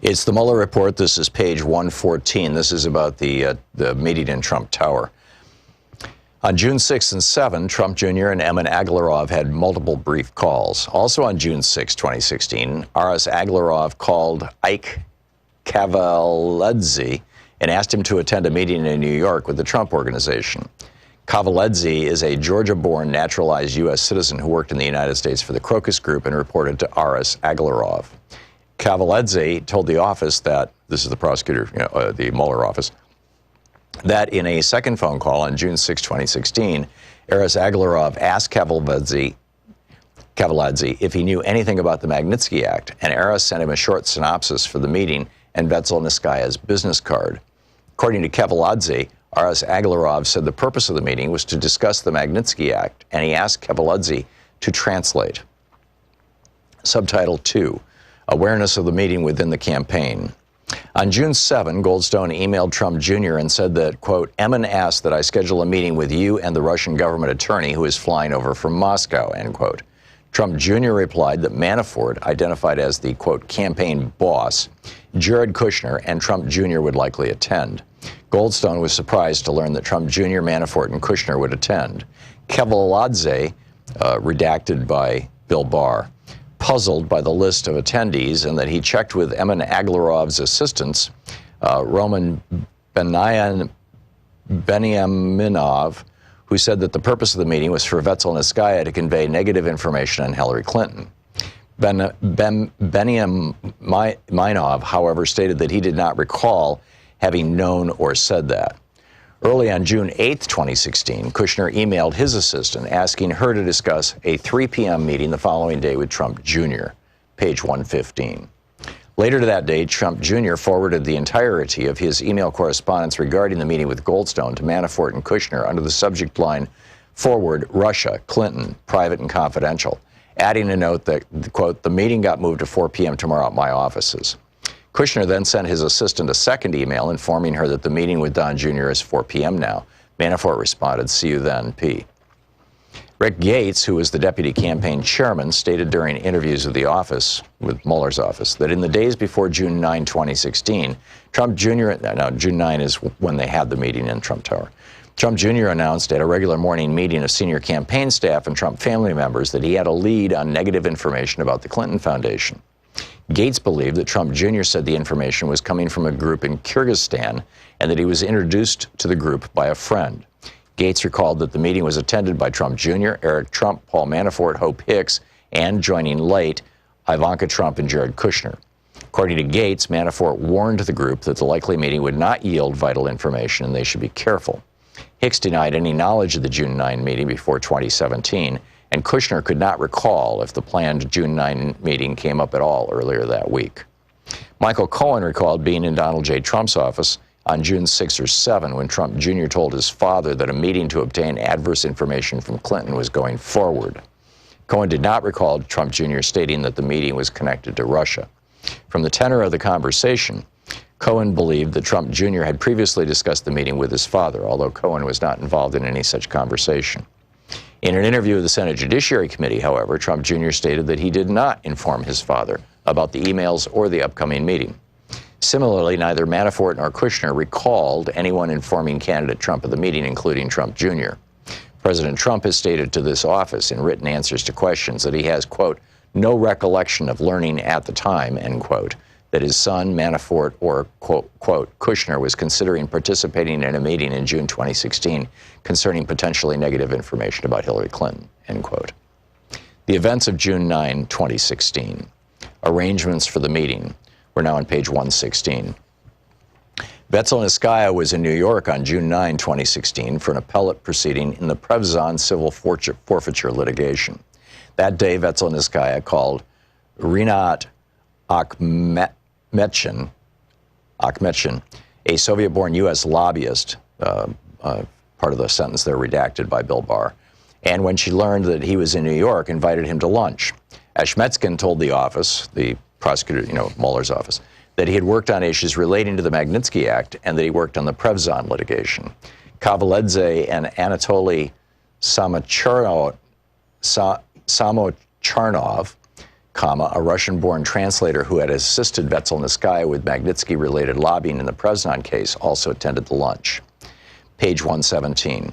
It's the Mueller report. This is page 114. This is about the meeting in Trump Tower. On June 6 and 7, Trump Jr. and Emin Aglarov had multiple brief calls. Also on June 6, 2016, R.S. Aglarov called Ike Kavaledze and asked him to attend a meeting in New York with the Trump Organization. Kavaledze is a Georgia-born naturalized U.S. citizen who worked in the United States for the Crocus Group and reported to R.S. Aglarov. Kavaledze told the office that, this is the prosecutor, the Mueller office, that in a second phone call on June 6, 2016, R.S. Aglarov asked Kavaledze if he knew anything about the Magnitsky Act, and R.S. sent him a short synopsis for the meeting and Vetselnitskaya's business card. According to Kavaledze, R.S. Aglarov said the purpose of the meeting was to discuss the Magnitsky Act, and he asked Kavaledze to translate. Subtitle 2, Awareness of the Meeting Within the Campaign. On June 7, Goldstone emailed Trump Jr. and said that, quote, Emin asked that I schedule a meeting with you and the Russian government attorney who is flying over from Moscow, end quote. Trump Jr. replied that Manafort, identified as the, quote, campaign boss, Jared Kushner, and Trump Jr. would likely attend. Goldstone was surprised to learn that Trump Jr., Manafort, and Kushner would attend. Kavaledze, redacted by Bill Barr, puzzled by the list of attendees and that he checked with Emin Aglarov's assistants, Roman Benyaminov, who said that the purpose of the meeting was for Vetselnitskaya to convey negative information on Hillary Clinton. Benyaminov, however, stated that he did not recall having known or said that. Early on June 8, 2016, Kushner emailed his assistant asking her to discuss a 3 p.m. meeting the following day with Trump Jr., page 115. Later to that day, Trump Jr. forwarded the entirety of his email correspondence regarding the meeting with Goldstone to Manafort and Kushner under the subject line, forward, Russia, Clinton, private and confidential, adding a note that, quote, the meeting got moved to 4 p.m. tomorrow at my offices. Kushner then sent his assistant a second email informing her that the meeting with Don Jr. is 4 p.m. now. Manafort responded, see you then, P. Rick Gates, who was the deputy campaign chairman, stated during interviews with the office, with Mueller's office, that in the days before June 9, 2016, Trump Jr., no, June 9 is when they had the meeting in Trump Tower. Trump Jr. announced at a regular morning meeting of senior campaign staff and Trump family members that he had a lead on negative information about the Clinton Foundation. Gates believed that Trump Jr. said the information was coming from a group in Kyrgyzstan and that he was introduced to the group by a friend. Gates recalled that the meeting was attended by Trump Jr., Eric Trump, Paul Manafort, Hope Hicks, and joining late, Ivanka Trump and Jared Kushner. According to Gates, Manafort warned the group that the likely meeting would not yield vital information and they should be careful. Hicks denied any knowledge of the June 9 meeting before 2017, and Kushner could not recall if the planned June 9 meeting came up at all earlier that week. Michael Cohen recalled being in Donald J. Trump's office on June 6 or 7 when Trump Jr. told his father that a meeting to obtain adverse information from Clinton was going forward. Cohen did not recall Trump Jr. stating that the meeting was connected to Russia. From the tenor of the conversation, Cohen believed that Trump Jr. had previously discussed the meeting with his father, although Cohen was not involved in any such conversation. In an interview with the Senate Judiciary Committee, however, Trump Jr. stated that he did not inform his father about the emails or the upcoming meeting. Similarly, neither Manafort nor Kushner recalled anyone informing candidate Trump of the meeting, including Trump Jr. President Trump has stated to this office in written answers to questions that he has, quote, no recollection of learning at the time, end quote, that his son, Manafort, or, quote, Kushner was considering participating in a meeting in June 2016 concerning potentially negative information about Hillary Clinton, end quote. The events of June 9, 2016. Arrangements for the meeting. We're now on page 116. Vetselnitskaya was in New York on June 9, 2016 for an appellate proceeding in the Prevzon civil forfeiture litigation. That day, Vetselnitskaya called Rinat Akhmetshin, a Soviet-born U.S. lobbyist, part of the sentence there redacted by Bill Barr, and when she learned that he was in New York, invited him to lunch. Akhmetshin told the office, the prosecutor, Mueller's office, that he had worked on issues relating to the Magnitsky Act and that he worked on the Prevzon litigation. Kavaledze and Anatoly Samocharnov comma, a Russian-born translator who had assisted Vetselnskaya with Magnitsky-related lobbying in the Preznan case, also attended the lunch. Page 117.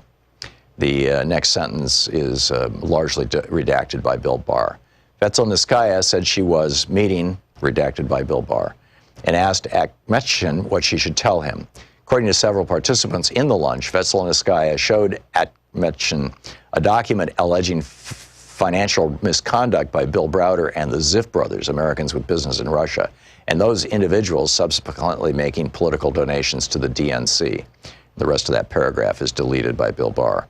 The next sentence is largely redacted by Bill Barr. Vetselnskaya said she was meeting, redacted by Bill Barr, and asked Akhmetshin what she should tell him. According to several participants in the lunch, Vetselnskaya showed Akhmetshin a document alleging financial misconduct by Bill Browder and the Ziff brothers, Americans with business in Russia, and those individuals subsequently making political donations to the DNC. The rest of that paragraph is deleted by Bill Barr.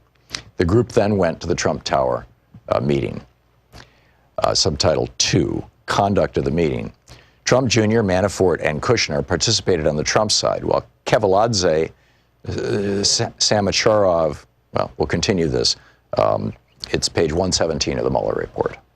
The group then went to the Trump Tower meeting. Subtitle 2, Conduct of the Meeting. Trump Jr., Manafort, and Kushner participated on the Trump side, while Kavaladze, Samacharov, well, we'll continue this. It's page 117 of the Mueller report.